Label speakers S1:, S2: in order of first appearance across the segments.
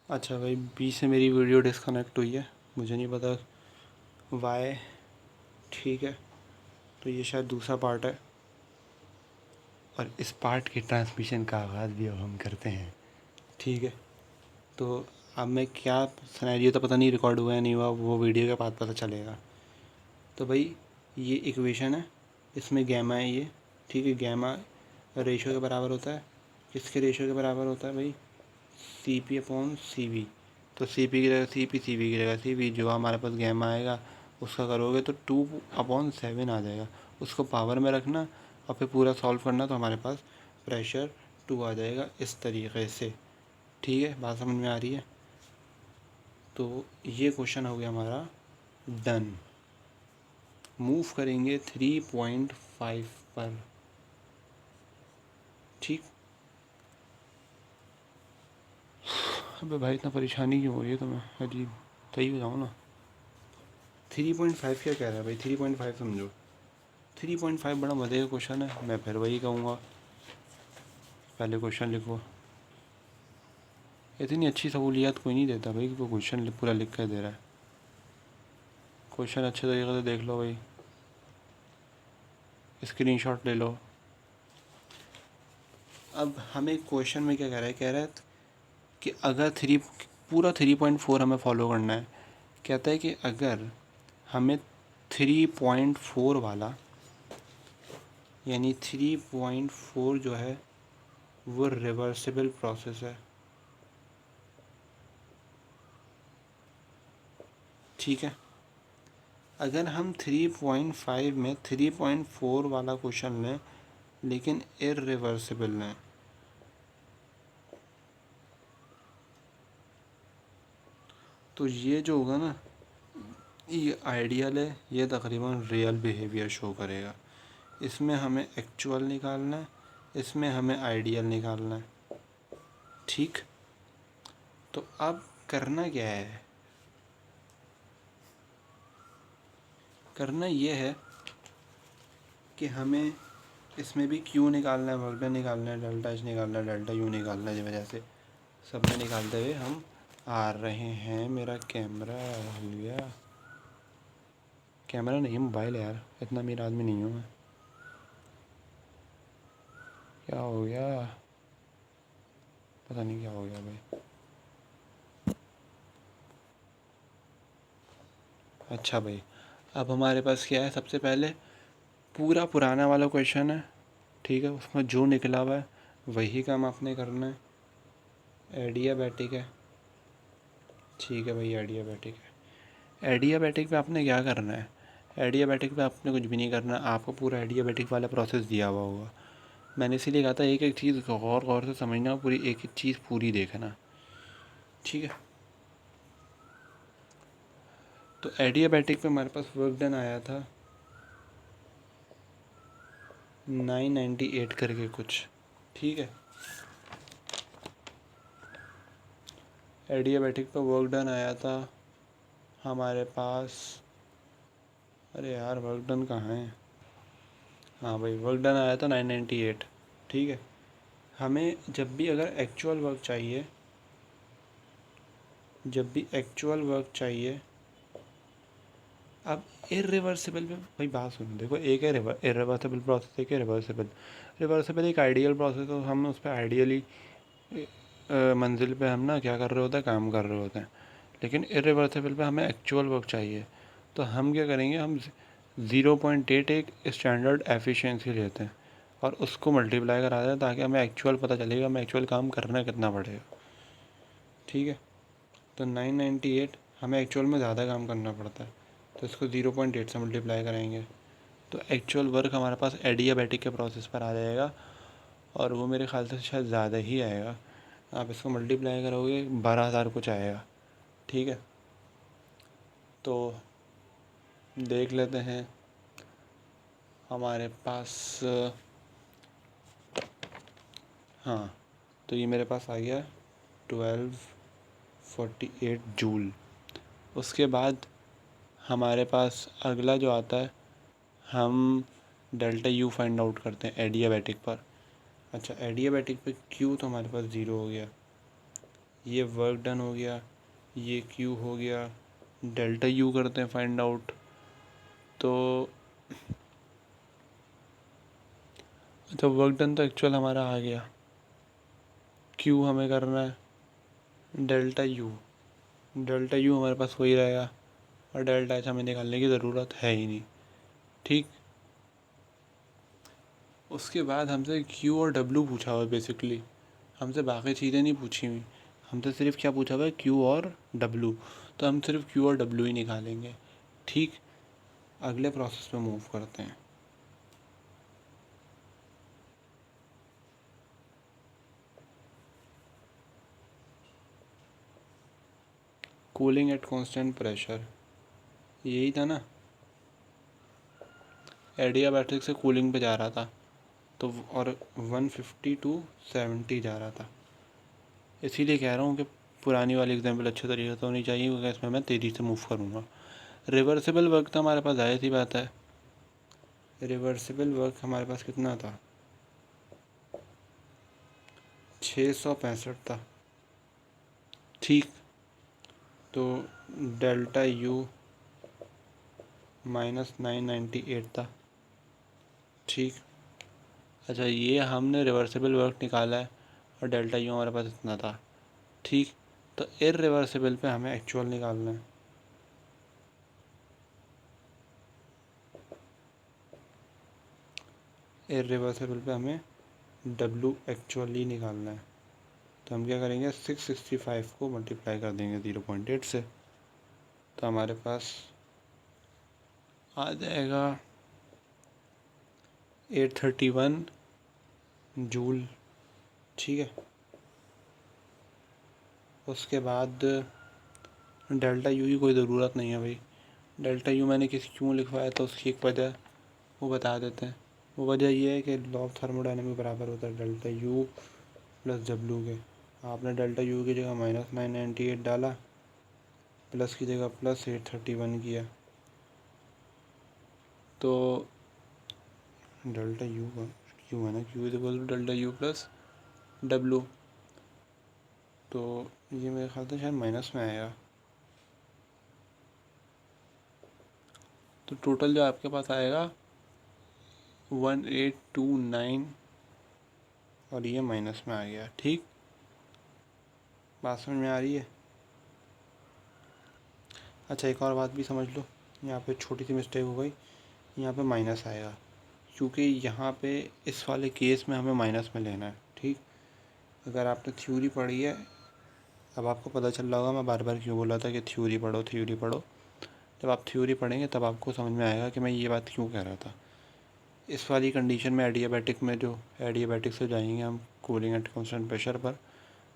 S1: अच्छा भाई, बीच से मेरी वीडियो डिस्कनेक्ट हुई है, मुझे नहीं पता वाई। ठीक है, तो ये शायद दूसरा पार्ट है और इस पार्ट के ट्रांसमिशन का आगाज़ भी अब हम करते हैं। ठीक है, तो अब मैं क्या सिनेरियो तो पता नहीं रिकॉर्ड हुआ है नहीं हुआ, वो वीडियो के बाद पता चलेगा। तो भाई ये इक्वेशन है, इसमें गैमा है ये। ठीक है, गैमा रेशो के बराबर होता है, किसके रेशो के बराबर होता है भाई? C P upon C V. तो सी पी की जगह सी पी, सी वी की जगह सी वी, जो हमारे पास गैमा आएगा उसका करोगे तो 2/7 आ जाएगा। उसको पावर में रखना और फिर पूरा सॉल्व करना, तो हमारे पास प्रेशर 2 आ जाएगा इस तरीके से। ठीक है, बात समझ में आ रही है? तो ये क्वेश्चन हो गया हमारा डन। मूव करेंगे 3.5 पर। ठीक। अबे भाई, इतना परेशानी क्यों हो रही है तुम्हें? अजीब, सही हो जाओ ना। 3.5 क्या कह रहा है भाई? 3.5 समझो। 3.5 बड़ा मज़े का क्वेश्चन है, मैं फिर वही कहूँगा, पहले क्वेश्चन लिखो। इतनी अच्छी सहूलियत कोई नहीं देता भाई कि वो क्वेश्चन पूरा लिख कर दे रहा है। क्वेश्चन अच्छे तरीके से देख लो भाई, स्क्रीनशॉट ले लो। अब हमें क्वेश्चन में क्या कह रहा है? कह रहा है कि अगर पूरा 3.4 हमें फॉलो करना है। कहता है कि अगर हमें 3.4 वाला, यानी 3.4 जो है वो रिवर्सिबल प्रोसेस है। ठीक है, अगर हम 3.5 में 3.4 वाला क्वेश्चन लें लेकिन इर्रिवर्सिबल लें, तो ये जो होगा ना, ये आइडियल है, ये तकरीबन रियल बिहेवियर शो करेगा। इसमें हमें एक्चुअल निकालना है, इसमें हमें आइडियल निकालना है। ठीक, तो अब करना क्या है? करना ये है कि हमें इसमें भी क्यू निकालना है, वर्क डन निकालना है, डेल्टा एच निकालना है, डेल्टा यू निकालना है। जिस वजह से सब में निकालते हुए हम आ रहे हैं। मेरा कैमरा हिल गया। कैमरा नहीं है, मोबाइल है यार, इतना अमीर आदमी नहीं हूँ मैं। क्या हो गया? पता नहीं क्या हो गया भाई। अच्छा भाई, अब हमारे पास क्या है? सबसे पहले पूरा पुराना वाला क्वेश्चन है। ठीक है, उसमें जो निकला हुआ है वही काम आपने करना है। एडियाबैटिक है। ठीक है भाई, एडियाबैटिक है। एडियाबैटिक पे आपने क्या करना है? एडियाबैटिक पे आपने कुछ भी नहीं करना, आपको पूरा एडियाबैटिक वाला प्रोसेस दिया हुआ होगा। मैंने इसीलिए कहा था एक एक चीज़ गौर गौर से समझना, पूरी एक एक चीज़ पूरी देखना। ठीक है, तो एडियाबैटिक पे हमारे पास वर्क डन आया था 998 करके कुछ। ठीक है, एडियाबैटिक पे वर्क डन आया था हमारे पास, अरे यार वर्क डन कहाँ है? हाँ भाई, वर्क डन आया था 998। ठीक है, हमें जब भी अगर एक्चुअल वर्क चाहिए, जब भी एक्चुअल वर्क चाहिए, अब इरिवर्सिबल पे भाई बात सुनो, देखो, एक है इरिवर्सिबल प्रोसेस, एक है रिवर्सिबल। रिवर्सिबल एक आइडियल प्रोसेस, तो हम उस पर आइडियली मंजिल पे हम ना क्या कर रहे होते हैं, काम कर रहे होते हैं। लेकिन इरिवर्सिबल पे हमें एक्चुअल वर्क चाहिए, तो हम क्या करेंगे? हम 0.8 एक स्टैंडर्ड एफिशिएंसी लेते हैं और उसको मल्टीप्लाई करा दें, ताकि हमें एक्चुअल पता चलेगा हमें एक्चुअल काम करना कितना पड़ेगा। ठीक है, तो 998 हमें एक्चुअल में ज़्यादा काम करना पड़ता है, तो इसको 0.8 से मल्टीप्लाई कराएंगे, तो एक्चुअल वर्क हमारे पास एडियाबैटिक के प्रोसेस पर आ जाएगा, और वो मेरे ख्याल से शायद ज़्यादा ही आएगा। आप इसको मल्टीप्लाई करोगे 12,000 कुछ आएगा। ठीक है, तो देख लेते हैं हमारे पास। हाँ, तो ये मेरे पास आ गया 1248 जूल। उसके बाद हमारे पास अगला जो आता है, हम डेल्टा यू फाइंड आउट करते हैं एडियाबैटिक पर। अच्छा, एडियाबैटिक पे क्यू तो हमारे पास ज़ीरो हो गया, ये वर्क डन हो गया, ये क्यू हो गया, डेल्टा यू करते हैं फाइंड आउट। तो अच्छा, वर्क डन तो एक्चुअल हमारा आ गया, क्यू हमें करना है डेल्टा यू। डेल्टा यू हमारे पास वही रहेगा और डेल्टा एच हमें निकालने की ज़रूरत है ही नहीं। ठीक, उसके बाद हमसे क्यू और डब्लू पूछा हुआ है बेसिकली, हमसे बाकी चीज़ें नहीं पूछी हुई, हमसे सिर्फ क्या पूछा हुआ है, क्यू और डब्लू। तो हम सिर्फ क्यू और डब्लू ही निकालेंगे। ठीक, अगले प्रोसेस पे मूव करते हैं। कूलिंग एट कांस्टेंट प्रेशर, यही था ना, एडियाबैटिक से कूलिंग पे जा रहा था तो, और 150 टू 70 जा रहा था। इसीलिए कह रहा हूँ कि पुरानी वाली एग्जाम्पल अच्छे तरीके से होनी चाहिए, क्योंकि इसमें मैं तेज़ी से मूव करूँगा। रिवर्सिबल वर्क तो हमारे पास जाहिर सी बात है, रिवर्सिबल वर्क हमारे पास कितना था, 665 था। ठीक, तो डेल्टा यू -998 था। ठीक, अच्छा ये हमने रिवर्सिबल वर्क निकाला है और डेल्टा यू हमारे पास इतना था। ठीक, तो इररिवर्सिबल पे हमें एक्चुअल निकालना है। इररिवर्सिबल पे हमें डब्लू एक्चुअली निकालना है। तो हम क्या करेंगे, 665 को मल्टीप्लाई कर देंगे 0.8 से, तो हमारे पास आ जाएगा 831 जूल। ठीक है, उसके बाद डेल्टा यू की कोई ज़रूरत नहीं है भाई। डेल्टा यू मैंने क्यों लिखवाया था उसकी एक वजह वो बता देते हैं। वो वजह ये है कि लॉ ऑफ थर्मोडायनेमिक बराबर होता है डेल्टा यू प्लस डब्लू के। आपने डेल्टा यू की जगह -998 डाला, प्लस की जगह +831 किया, तो डेल्टा यू का क्यू है ना, Q is equal to delta U plus W. तो ये मेरे ख्याल से शायद माइनस में आएगा। तो टोटल जो आपके पास आएगा 1829, और ये माइनस में आ गया। ठीक, बात समझ में आ रही है। अच्छा, एक और बात भी समझ लो, यहाँ पे छोटी सी मिस्टेक हो गई, यहाँ पे माइनस आएगा क्योंकि यहाँ पे इस वाले केस में हमें माइनस में लेना है। ठीक, अगर आपने थ्योरी पढ़ी है, अब आपको पता चल रहा होगा मैं बार बार क्यों बोला था कि थ्योरी पढ़ो थ्योरी पढ़ो। जब आप थ्योरी पढ़ेंगे तब आपको समझ में आएगा कि मैं ये बात क्यों कह रहा था। इस वाली कंडीशन में एडियाबैटिक में, जो एडियाबैटिक से जाएंगे हम कूलिंग एट कांस्टेंट प्रेशर पर,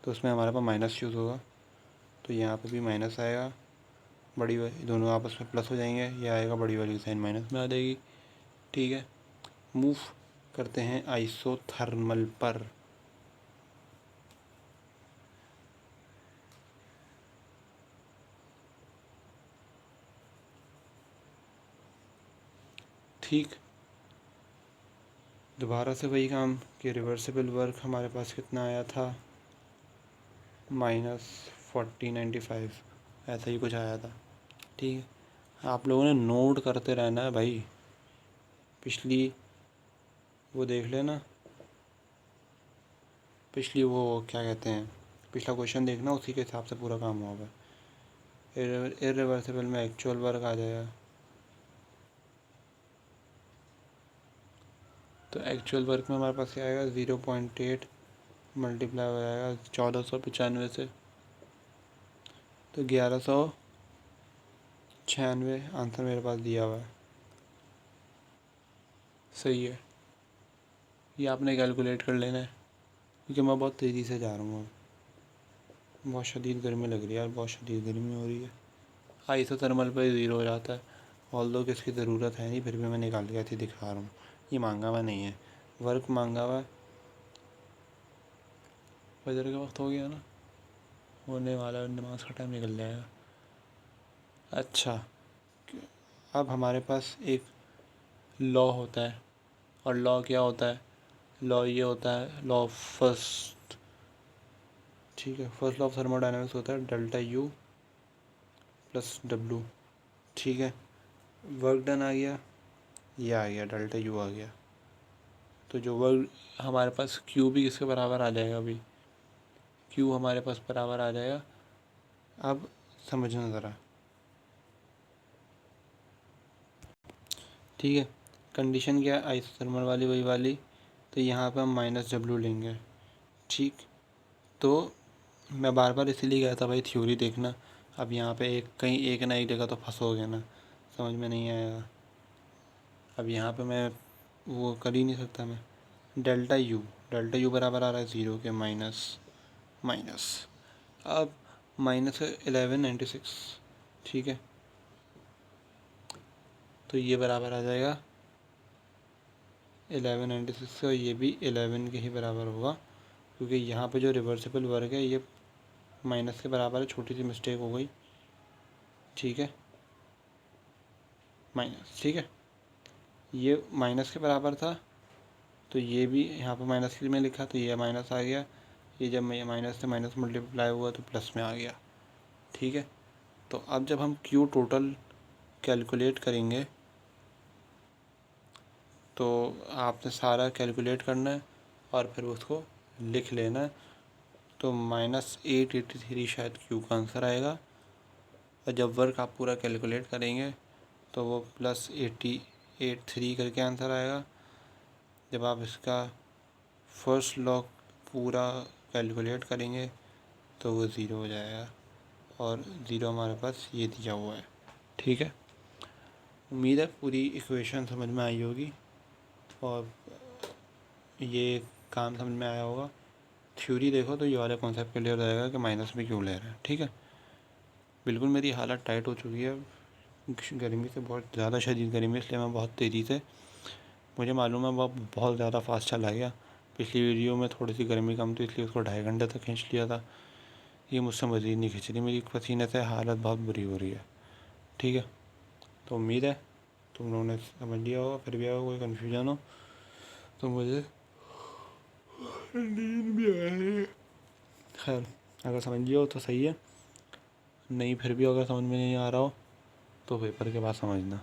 S1: तो उसमें हमारे पास माइनस यूज़ होगा, तो यहाँ पे भी माइनस आएगा, बड़ी दोनों आपस में प्लस हो जाएंगे, ये आएगा बड़ी वाली साइन माइनस में आ जाएगी। ठीक है, मूव करते हैं आइसोथर्मल पर। ठीक, दोबारा से वही काम कि रिवर्सिबल वर्क हमारे पास कितना आया था, -4095, ऐसा ही कुछ आया था। ठीक है, आप लोगों ने नोट करते रहना है भाई, पिछली वो देख लेना, पिछली वो क्या कहते हैं, पिछला क्वेश्चन देखना, उसी के हिसाब से पूरा काम होगा। इररिवर्सिबल में एक्चुअल वर्क आ जाएगा, तो एक्चुअल वर्क में हमारे पास क्या आएगा, 0.8 मल्टीप्लाई हो जाएगा 1495 से, तो 1196 आंसर मेरे पास दिया हुआ है। सही है, ये आपने कैलकुलेट कर लेना है, क्योंकि मैं बहुत तेज़ी से जा रहा हूँ। अब बहुत शदीद गर्मी लग रही है यार, बहुत शदीद गर्मी हो रही है। आइसोथर्मल पे 0 हो जाता है, ऑल्दो कि इसकी ज़रूरत है नहीं, फिर भी मैं निकाल के ऐसे दिखा रहा हूँ। ये मांगा हुआ नहीं है, वर्क मांगा हुआ है। फजर का वक्त हो गया ना, होने वाला, नमाज का टाइम निकल जाएगा। अच्छा, अब हमारे पास एक लॉ होता है, और लॉ क्या होता है, लॉ ये होता है, लॉ फर्स्ट। ठीक है। फर्स्ट लॉ ऑफ थर्मोडायनेमिक्स होता है डेल्टा यू प्लस डब्लू। ठीक है, वर्क डन आ गया, ये आ गया, डेल्टा यू आ गया। तो जो वर्क हमारे पास क्यू भी किसके बराबर आ जाएगा अभी, क्यू हमारे पास बराबर आ जाएगा। अब समझना ज़रा, ठीक है। कंडीशन क्या है, आइसोथर्मल वाली वही वाली, तो यहाँ पे हम माइनस डब्लू लेंगे। ठीक, तो मैं बार बार इसीलिए गया था भाई थ्योरी देखना। अब यहाँ पे एक कहीं एक ना एक जगह तो फंसोगे ना, समझ में नहीं आएगा। अब यहाँ पे मैं वो कर ही नहीं सकता मैं। डेल्टा यू बराबर आ रहा है 0 के, माइनस माइनस, अब माइनस 1196। ठीक है, तो ये बराबर आ जाएगा 1196 और ये भी 11 के ही बराबर होगा, क्योंकि यहाँ पे जो रिवर्सिबल वर्ग है ये माइनस के बराबर है। छोटी सी मिस्टेक हो गई, ठीक है, माइनस। ठीक है, ये माइनस के बराबर था, तो ये भी यहाँ पर माइनस के लिए मैं लिखा, तो ये माइनस आ गया। ये जब मैं माइनस से माइनस मल्टीप्लाई हुआ तो प्लस में आ गया। ठीक है, तो अब जब हम क्यू टोटल कैलकुलेट करेंगे तो आपने सारा कैलकुलेट करना है और फिर उसको लिख लेना है। तो -883 शायद क्यू का आंसर आएगा, और जब वर्क आप पूरा कैलकुलेट करेंगे तो वो +8083 करके आंसर आएगा। जब आप इसका फर्स्ट लॉग पूरा कैलकुलेट करेंगे तो वो ज़ीरो हो जाएगा, और ज़ीरो हमारे पास ये दिया हुआ है। ठीक है, उम्मीद है पूरी इक्वेशन समझ में आई होगी और ये काम समझ में आया होगा। थ्योरी देखो तो ये वाला कॉन्सेप्ट क्लियर हो जाएगा कि माइनस में क्यों ले रहे हैं। ठीक है, बिल्कुल मेरी हालत टाइट हो चुकी है गर्मी से, बहुत ज़्यादा शदीद गर्मी, इसलिए मैं बहुत तेज़ी से, मुझे मालूम है वह बहुत ज़्यादा फास्ट चला गया। पिछली वीडियो में थोड़ी सी गर्मी कम थी इसलिए उसको 2.5 घंटे तक खींच लिया था। ये मुझसे मज़ीद नहीं खींच रही, मेरी पसीने से हालत बहुत बुरी हो रही है। ठीक है, तो उम्मीद है तुम लोगों ने समझ लिया होगा, फिर भी अगर कोई कन्फ्यूजन हो तो मुझे नींद भी आ रही है। खैर, अगर समझ लिया हो तो सही है, नहीं फिर भी अगर समझ में नहीं आ रहा हो तो पेपर के बाद समझना।